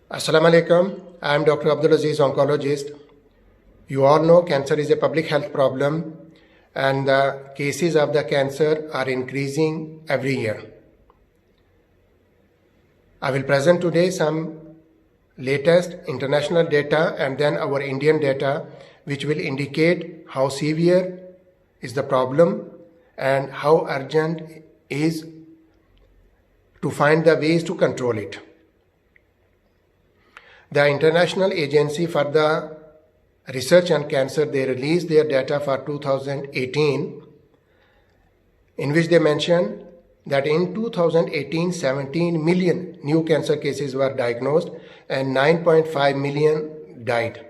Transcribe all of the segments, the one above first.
Assalamu alaikum. I am Dr. Abdul Aziz, oncologist. You all know cancer is a public health problem and the cases of the cancer are increasing every year. I will present today some latest international data and then our Indian data which will indicate how severe is the problem and how urgent is to find the ways to control it. The International Agency for the Research on Cancer, they released their data for 2018 in which they mentioned that in 2018, 17 million new cancer cases were diagnosed and 9.5 million died.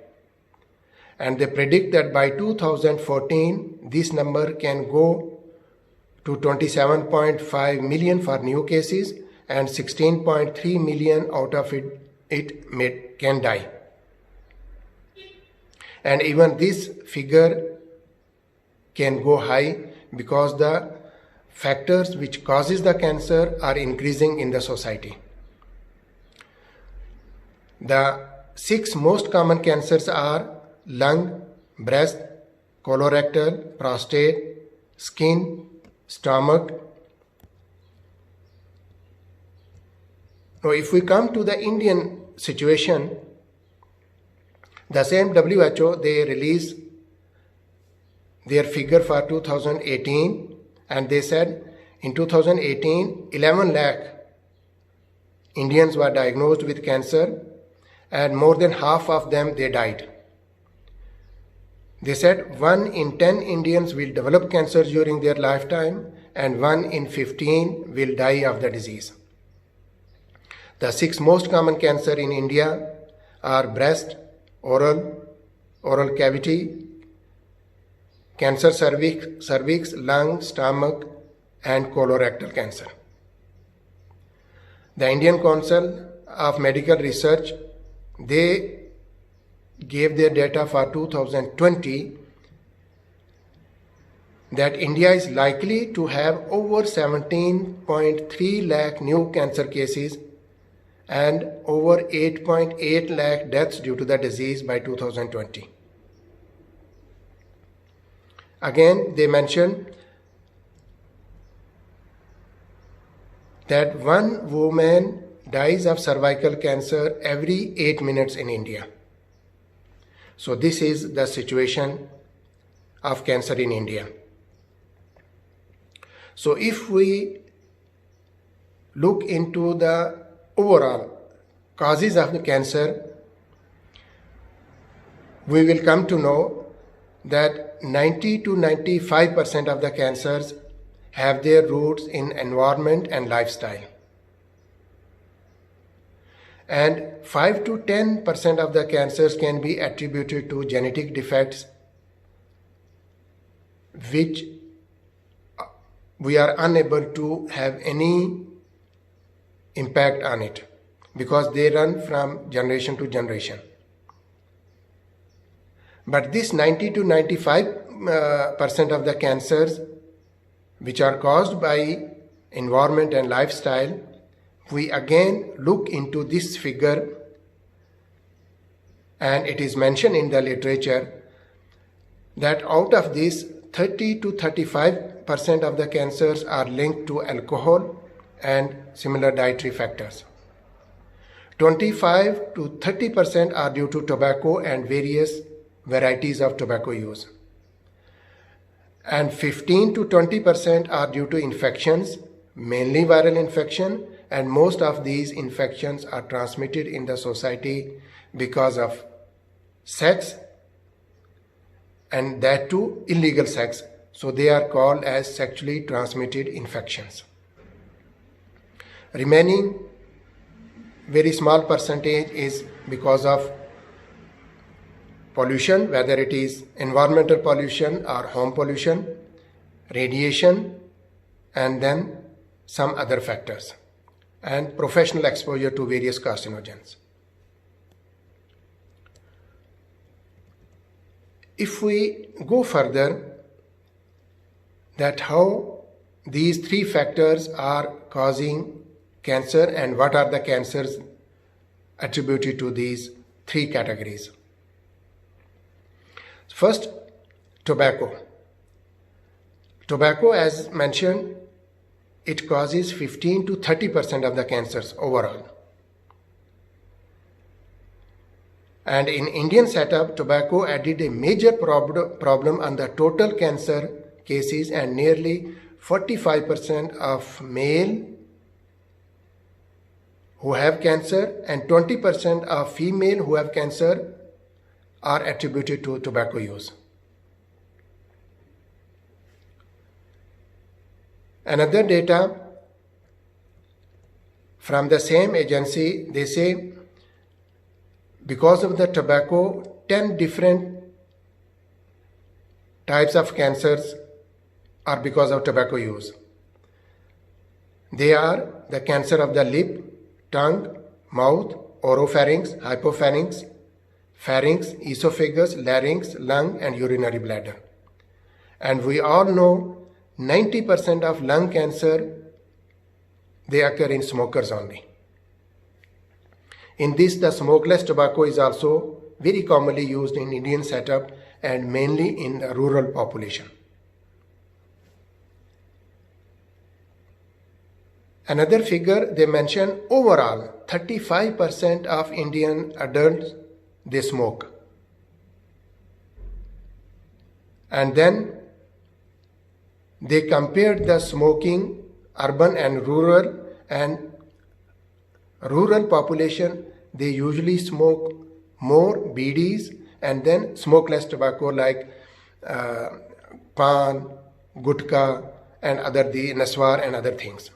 And they predict that by 2014, this number can go to 27.5 million for new cases and 16.3 million out of it can die. And even this figure can go high because the factors which causes the cancer are increasing in the society. The 6 most common cancers are lung, breast, colorectal, prostate, skin, stomach. Now, if we come to the Indian situation, the same WHO, they released their figure for 2018 and they said in 2018, 11 lakh Indians were diagnosed with cancer and more than half of them, they died. They said 1 in 10 Indians will develop cancer during their lifetime and 1 in 15 will die of the disease. The 6 most common cancer in India are breast, oral cavity, cancer cervix, lung, stomach, and colorectal cancer. The Indian Council of Medical Research, they gave their data for 2020 that India is likely to have over 17.3 lakh new cancer cases and over 8.8 lakh deaths due to the disease by 2020. Again, they mentioned that 1 woman dies of cervical cancer every 8 minutes in India. So this is the situation of cancer in India. So if we look into the overall causes of the cancer, we will come to know that 90 to 95% of the cancers have their roots in environment and lifestyle. And 5 to 10% of the cancers can be attributed to genetic defects which we are unable to have any impact on it because they run from generation to generation. But this 90 to 95% of the cancers which are caused by environment and lifestyle, we again look into this figure and it is mentioned in the literature that out of this 30 to 35% of the cancers are linked to alcohol and similar dietary factors. 25 to 30% are due to tobacco and various varieties of tobacco use. And 15 to 20% are due to infections, mainly viral infection, and most of these infections are transmitted in the society because of sex and that too illegal sex. So they are called as sexually transmitted infections. Remaining very small percentage is because of pollution, whether it is environmental pollution or home pollution, radiation, and then some other factors, and professional exposure to various carcinogens. If we go further, that how these 3 factors are causing cancer and what are the cancers attributed to these three categories. First, tobacco. Tobacco, as mentioned, it causes 15 to 30% of the cancers overall. And in Indian setup, tobacco added a major problem on the total cancer cases, and nearly 45% of male who have cancer and 20% of female who have cancer are attributed to tobacco use. Another data from the same agency, they say because of the tobacco, 10 different types of cancers are because of tobacco use. They are the cancer of the lip, tongue, mouth, oropharynx, hypopharynx, pharynx, esophagus, larynx, lung, and urinary bladder. And we all know 90% of lung cancer, they occur in smokers only. In this, the smokeless tobacco is also very commonly used in Indian setup and mainly in the rural population. Another figure they mention, overall 35% of Indian adults, they smoke. And then they compared the smoking urban and rural population, they usually smoke more BDs and then smokeless tobacco like pan, gutka, and the naswar and other things.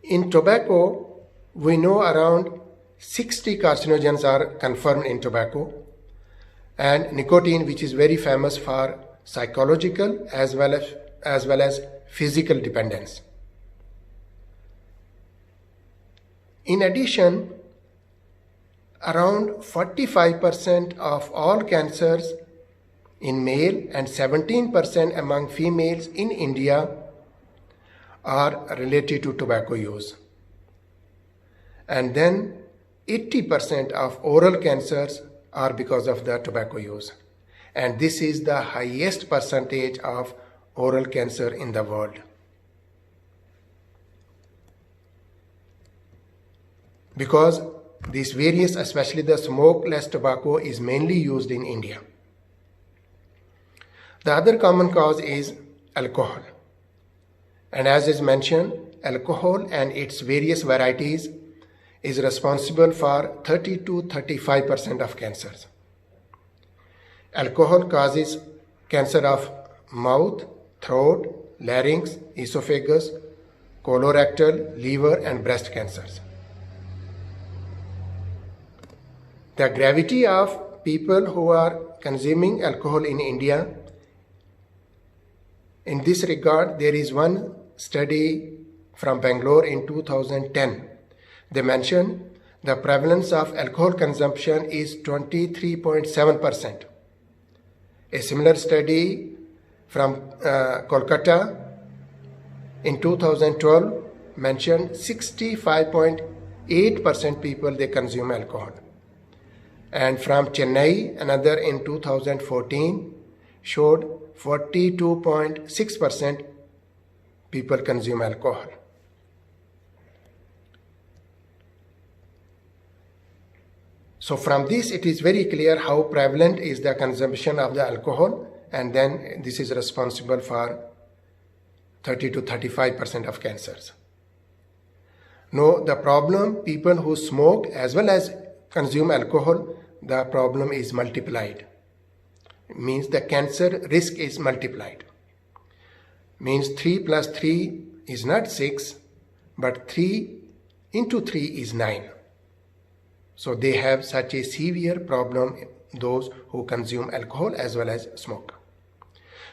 In tobacco, we know around 60 carcinogens are confirmed in tobacco, and nicotine, which is very famous for psychological as well as physical dependence. In addition, around 45% of all cancers in male and 17% among females in India are related to tobacco use. And then 80% of oral cancers are because of the tobacco use. And this is the highest percentage of oral cancer in the world. Because these various, especially the smokeless tobacco, is mainly used in India. The other common cause is alcohol. And as is mentioned, alcohol and its various varieties is responsible for 30 to 35% of cancers. Alcohol causes cancer of mouth, throat, larynx, esophagus, colorectal, liver, and breast cancers. The gravity of people who are consuming alcohol in India, in this regard, there is one study from Bangalore in 2010. They mention the prevalence of alcohol consumption is 23.7%. A similar study from Kolkata in 2012 mentioned 65.8% people they consume alcohol. And from Chennai, another in 2014 showed 42.6% people consume alcohol. So from this, it is very clear how prevalent is the consumption of the alcohol, and then this is responsible for 30 to 35% of cancers. No, the problem, people who smoke as well as consume alcohol, the problem is multiplied. It means the cancer risk is multiplied. Means 3 plus 3 is not 6, but 3 into 3 is 9. So they have such a severe problem, those who consume alcohol as well as smoke.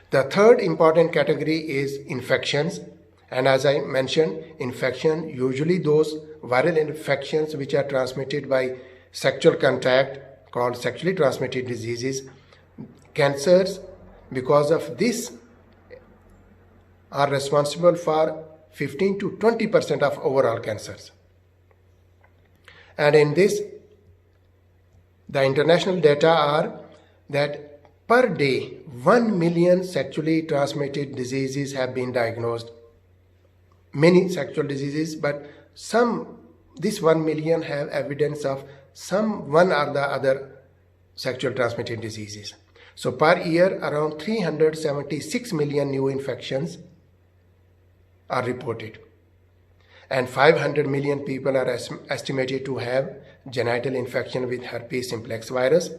The third important category is infections. And as I mentioned, infection, usually those viral infections which are transmitted by sexual contact, called sexually transmitted diseases. Cancers, because of this, are responsible for 15 to 20% of overall cancers. And in this, the international data are that per day 1 million sexually transmitted diseases have been diagnosed. Many sexual diseases, but this 1 million have evidence of one or the other sexual transmitted diseases. So per year around 376 million new infections are reported, and 500 million people are estimated to have genital infection with herpes simplex virus,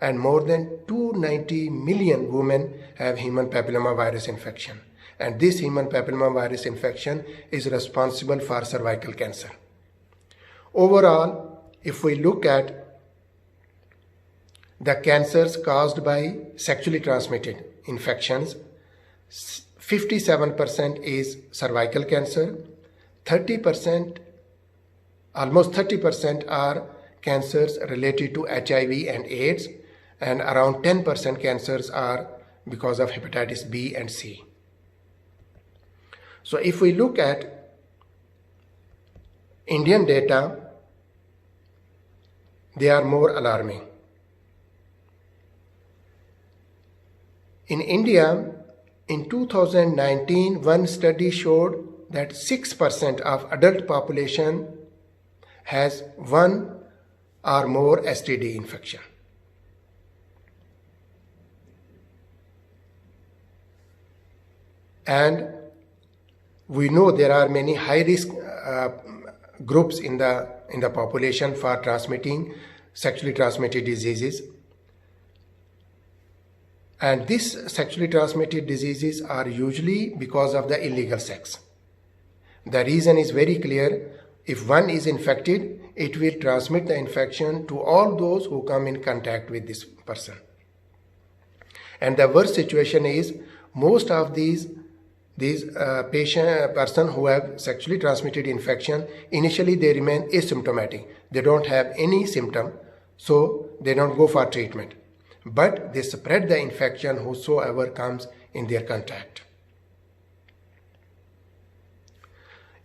and more than 290 million women have human papilloma virus infection. And this human papilloma virus infection is responsible for cervical cancer. Overall, if we look at the cancers caused by sexually transmitted infections, 57% is cervical cancer, 30%, almost 30% are cancers related to HIV and AIDS, and around 10% cancers are because of hepatitis B and C. So if we look at Indian data, they are more alarming. In India, in 2019, one study showed that 6% of adult population has one or more STD infection. And we know there are many high-risk groups in the population for transmitting sexually transmitted diseases. And these sexually transmitted diseases are usually because of the illegal sex. The reason is very clear. If one is infected, it will transmit the infection to all those who come in contact with this person. And the worst situation is most of these person who have sexually transmitted infection, initially they remain asymptomatic. They don't have any symptom, so they don't go for treatment. But they spread the infection whosoever comes in their contact.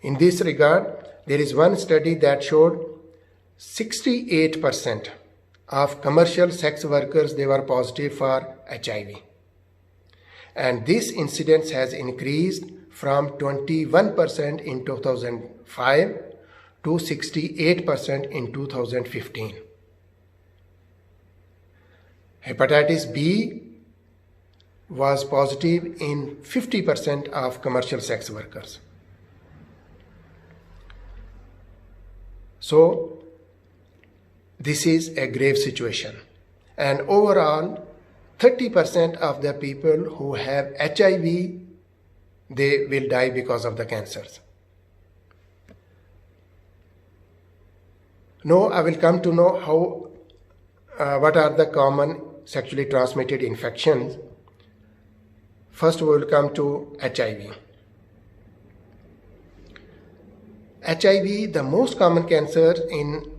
In this regard, there is one study that showed 68% of commercial sex workers, they were positive for HIV. And this incidence has increased from 21% in 2005 to 68% in 2015. Hepatitis B was positive in 50% of commercial sex workers. So this is a grave situation. And overall, 30% of the people who have HIV, they will die because of the cancers. Now I will come to know what are the common sexually transmitted infections. First we will come to HIV. HIV, the most common cancer in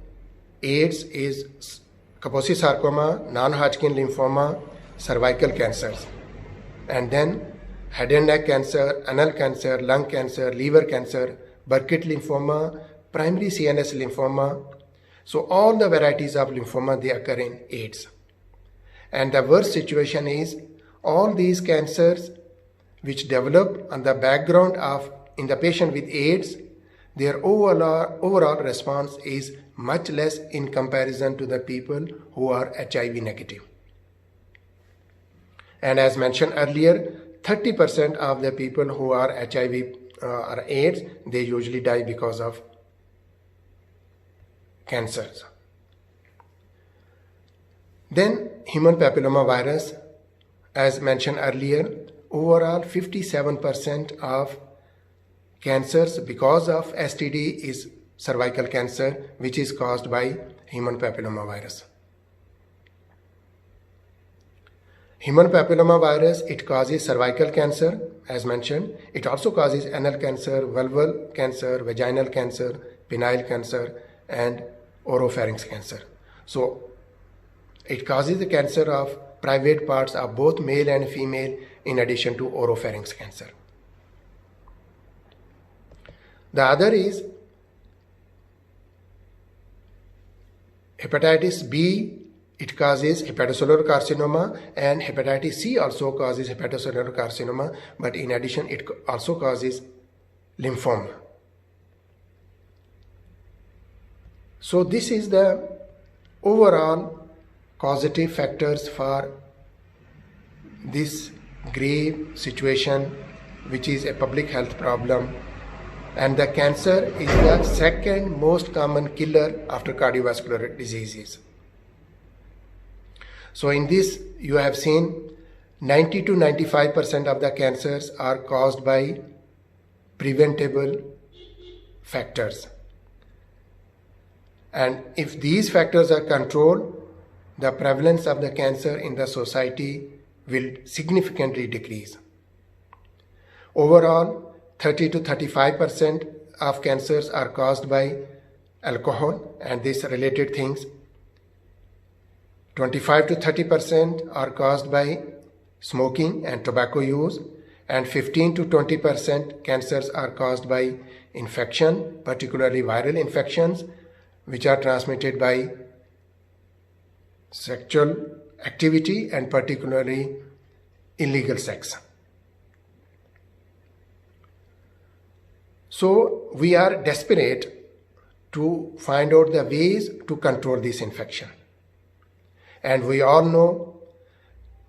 AIDS is Kaposi sarcoma, non-Hodgkin lymphoma, cervical cancers, and then head and neck cancer, anal cancer, lung cancer, liver cancer, Burkitt lymphoma, primary CNS lymphoma. So all the varieties of lymphoma, they occur in AIDS. And the worst situation is all these cancers which develop on the background of in the patient with AIDS, their overall response is much less in comparison to the people who are HIV negative. And as mentioned earlier, 30% of the people who are HIV or AIDS, they usually die because of cancers. Then human papilloma virus, as mentioned earlier, overall 57% of cancers because of STD is cervical cancer, which is caused by human papilloma virus. Human papilloma virus, it causes cervical cancer, as mentioned. It also causes anal cancer, vulval cancer, vaginal cancer, penile cancer, and oropharynx cancer. So it causes the cancer of private parts of both male and female in addition to oropharynx cancer. The other is hepatitis B. It causes hepatocellular carcinoma, and hepatitis C also causes hepatocellular carcinoma, but in addition it also causes lymphoma. So this is the overall causative factors for this grave situation, which is a public health problem, and the cancer is the second most common killer after cardiovascular diseases. So in this you have seen 90 to 95% of the cancers are caused by preventable factors, and if these factors are controlled, the prevalence of the cancer in the society will significantly decrease. Overall, 30 to 35% of cancers are caused by alcohol and these related things. 25 to 30% are caused by smoking and tobacco use, and 15 to 20% cancers are caused by infection, particularly viral infections, which are transmitted by sexual activity and particularly illegal sex. So we are desperate to find out the ways to control this infection. And we all know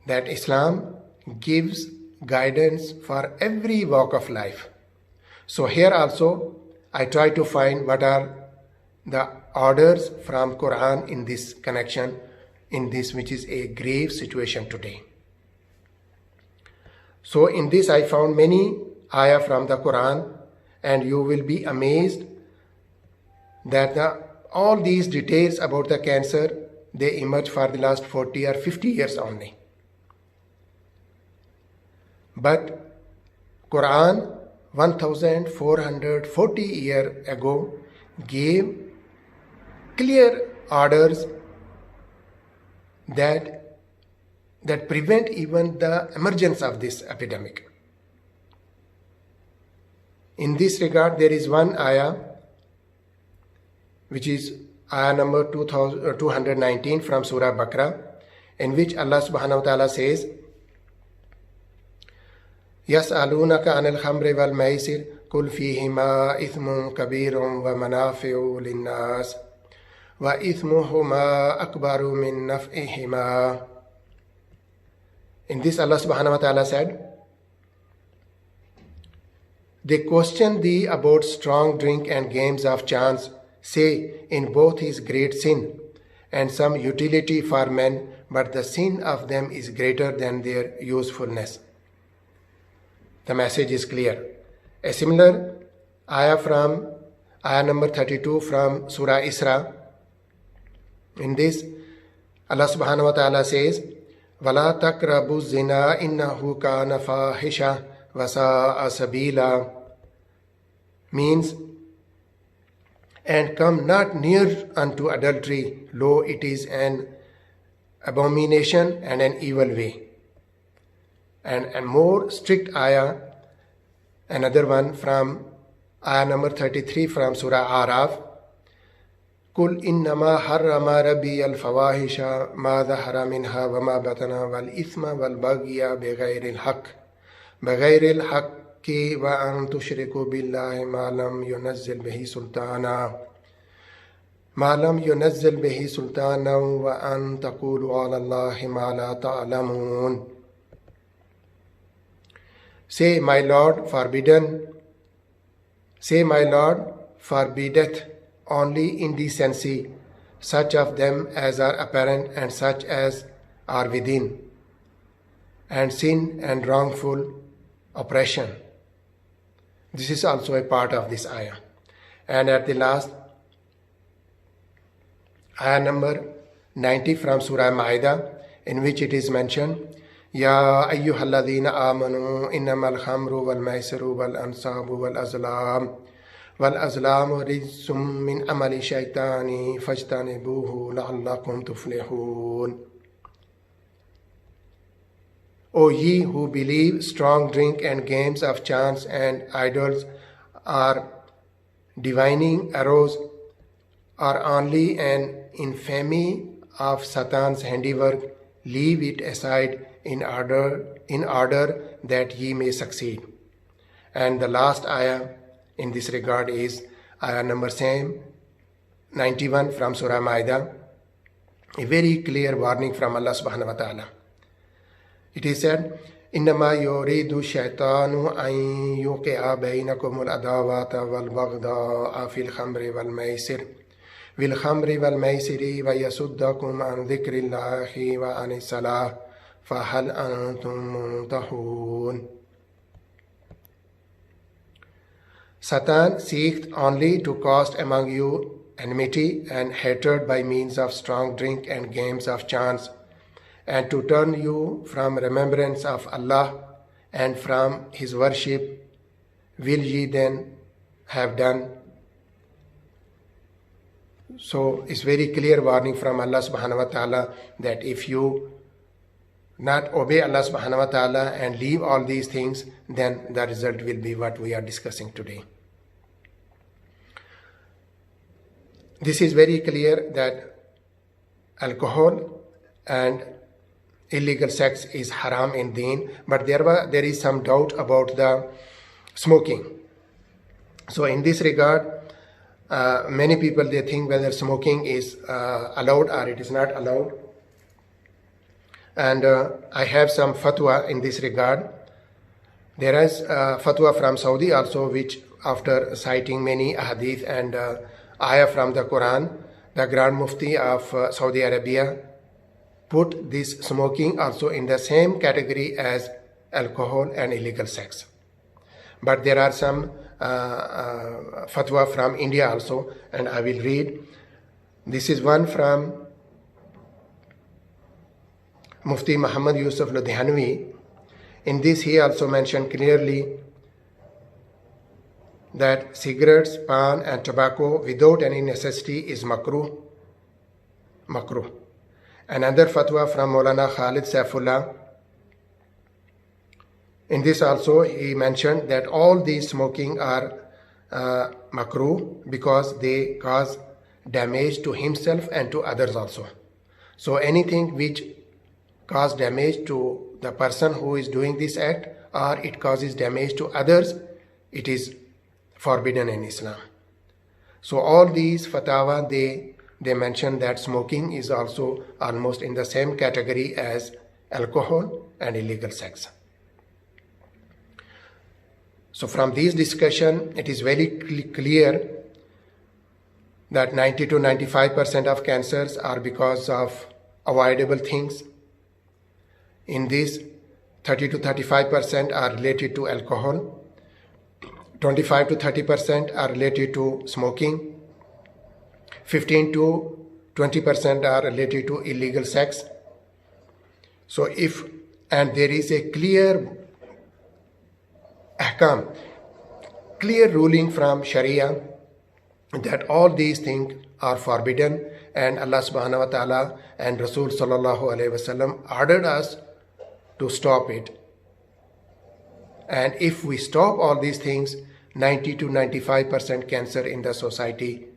that Islam gives guidance for every walk of life. So here also I try to find what are the orders from Quran in this connection, in this which is a grave situation today. So in this I found many ayah from the Quran, and you will be amazed that all these details about the cancer, they emerge for the last 40 or 50 years only. But Quran 1440 years ago gave clear orders that prevent even the emergence of this epidemic. In this regard, there is one ayah, which is ayah number 219 from Surah Baqarah, in which Allah subhanahu wa ta'ala says, يَسْأَلُونَكَ عَنِ الْخَمْرِ وَالْمَيْسِرِ قُلْ فِيهِمَا إِثْمٌ كَبِيرٌ وَمَنَافِعُ لِلنَّاسِ وَإِثْمُهُمَا أَكْبَرُ مِنْ نَفْعِهِمَا. In this Allah subhanahu wa ta'ala said, they question thee about strong drink and games of chance. Say, in both is great sin and some utility for men, but the sin of them is greater than their usefulness. The message is clear. A similar ayah from ayah number 32 from Surah Isra. In this, Allah subhanahu wa ta'ala says, وَلَا تَقْرَبُوا الزِّنَا إِنَّهُ كَانَ فَاحِشَةً وَسَاءَ سَبِيلًا, means, and come not near unto adultery, lo, it is an abomination and an evil way. And a more strict ayah, another one from ayah number 33 from Surah Araf, قُلْ إِنَّمَا حَرَّمَ رَبِّيَ الْفَوَاحِشَ مَا ظَهَرَ مِنْهَا وَمَا بَطَنَ وَالْإِثْمَ وَالْبَغْيَ بِغَيْرِ الْحَقِّ وَأَن تُشْرِكُوا بِاللَّهِ مَا لَمْ يُنَزِّلْ بِهِ سُلْطَانًا وَأَن تَقُولُوا عَلَى اللَّهِ مَا لَا تَعْلَمُونَ. Say, my Lord forbiddeth only indecency, such of them as are apparent and such as are within, and sin and wrongful oppression. This is also a part of this ayah. And at the last, ayah number 90 from Surah Ma'idah, in which it is mentioned, Ya ayyuhalladhina amanu innamal khamru wal maisiru wal ansabu wal azlamu rijsum min amali shaytani fajtanibuhu la'allakum tuflihun. O ye who believe, strong drink and games of chance and idols are divining arrows are only an infamy of Satan's handiwork. Leave it aside in order that ye may succeed. And the last ayah in this regard is ayah number 91 from Surah Ma'idah, a very clear warning from Allah subhanahu wa ta'ala. It is said, إنما يريد الشيطان أن يوقع بينكم العداوة والبغضاء في الخمر والميسر ويصدكم عن ذكر الله وعن الصلاة فهل أنتم منتهون. Satan seeks only to cast among you enmity and hatred by means of strong drink and games of chance, and to turn you from remembrance of Allah and from His worship. Will ye then have done? So it's very clear warning from Allah subhanahu wa ta'ala that if you not obey Allah subhanahu wa ta'ala and leave all these things, then the result will be what we are discussing today. This is very clear that alcohol and illegal sex is haram in deen, but there is some doubt about the smoking. So in this regard, many people, they think whether smoking is allowed or it is not allowed. And I have some fatwa in this regard. There is fatwa from Saudi also, which after citing many hadith and ayah from the Quran, the Grand Mufti of Saudi Arabia put this smoking also in the same category as alcohol and illegal sex. But there are some fatwa from India also, and I will read. This is one from Mufti Muhammad Yusuf Ludhianvi. In this he also mentioned clearly that cigarettes, pan and tobacco without any necessity is makruh. Another fatwa from Maulana Khalid Saifullah. In this also he mentioned that all these smoking are makruh because they cause damage to himself and to others also. So anything which cause damage to the person who is doing this act or it causes damage to others, it is forbidden in Islam. So all these fatwa, they mention that smoking is also almost in the same category as alcohol and illegal sex. So from this discussion, it is very clear that 90 to 95% of cancers are because of avoidable things. In this, 30 to 35% are related to alcohol, 25 to 30% are related to smoking, 15 to 20% are related to illegal sex. So and there is a clear ahkam, clear ruling from Sharia that all these things are forbidden, and Allah subhanahu wa ta'ala and Rasul sallallahu alayhi wasallam ordered us to stop it. And if we stop all these things, 90 to 95% cancer in the society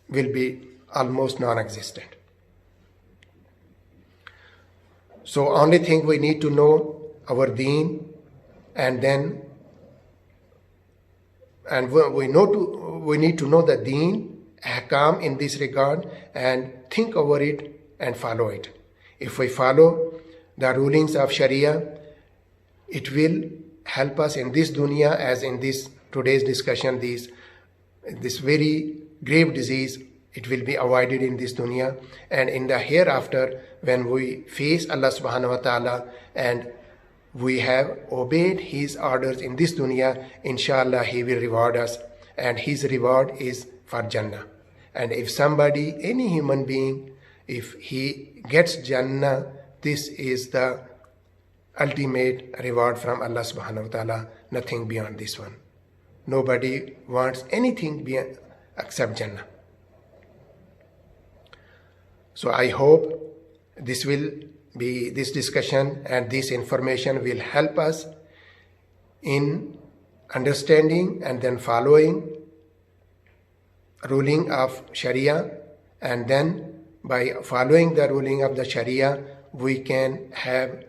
will be almost non-existent. So only thing we need to know our deen, and then we need to know the deen, ahkam in this regard, and think over it and follow it. If we follow the rulings of Sharia, it will help us in this dunya, as in this today's discussion, this very grave disease, it will be avoided in this dunya, and in the hereafter, when we face Allah subhanahu wa ta'ala and we have obeyed His orders in this dunya, inshallah He will reward us, and His reward is for Jannah. And if somebody, any human being, if he gets Jannah, this is the ultimate reward from Allah subhanahu wa ta'ala, nothing beyond this one. Nobody wants anything beyond except Jannah. So I hope this discussion and this information will help us in understanding and then following ruling of Sharia, and then by following the ruling of the Sharia, we can have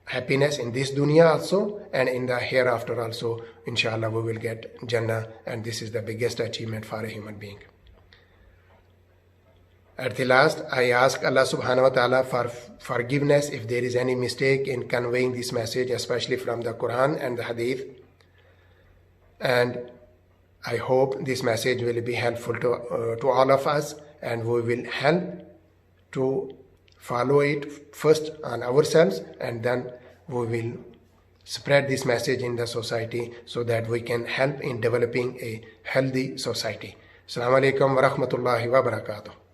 happiness in this dunya also and in the hereafter also. Inshallah, we will get Jannah, and this is the biggest achievement for a human being. At the last, I ask Allah subhanahu wa ta'ala for forgiveness if there is any mistake in conveying this message, especially from the Quran and the Hadith. And I hope this message will be helpful to all of us, and we will help to follow it first on ourselves, and then we will spread this message in the society so that we can help in developing a healthy society. Assalamu alaikum wa rahmatullahi wa barakatuh.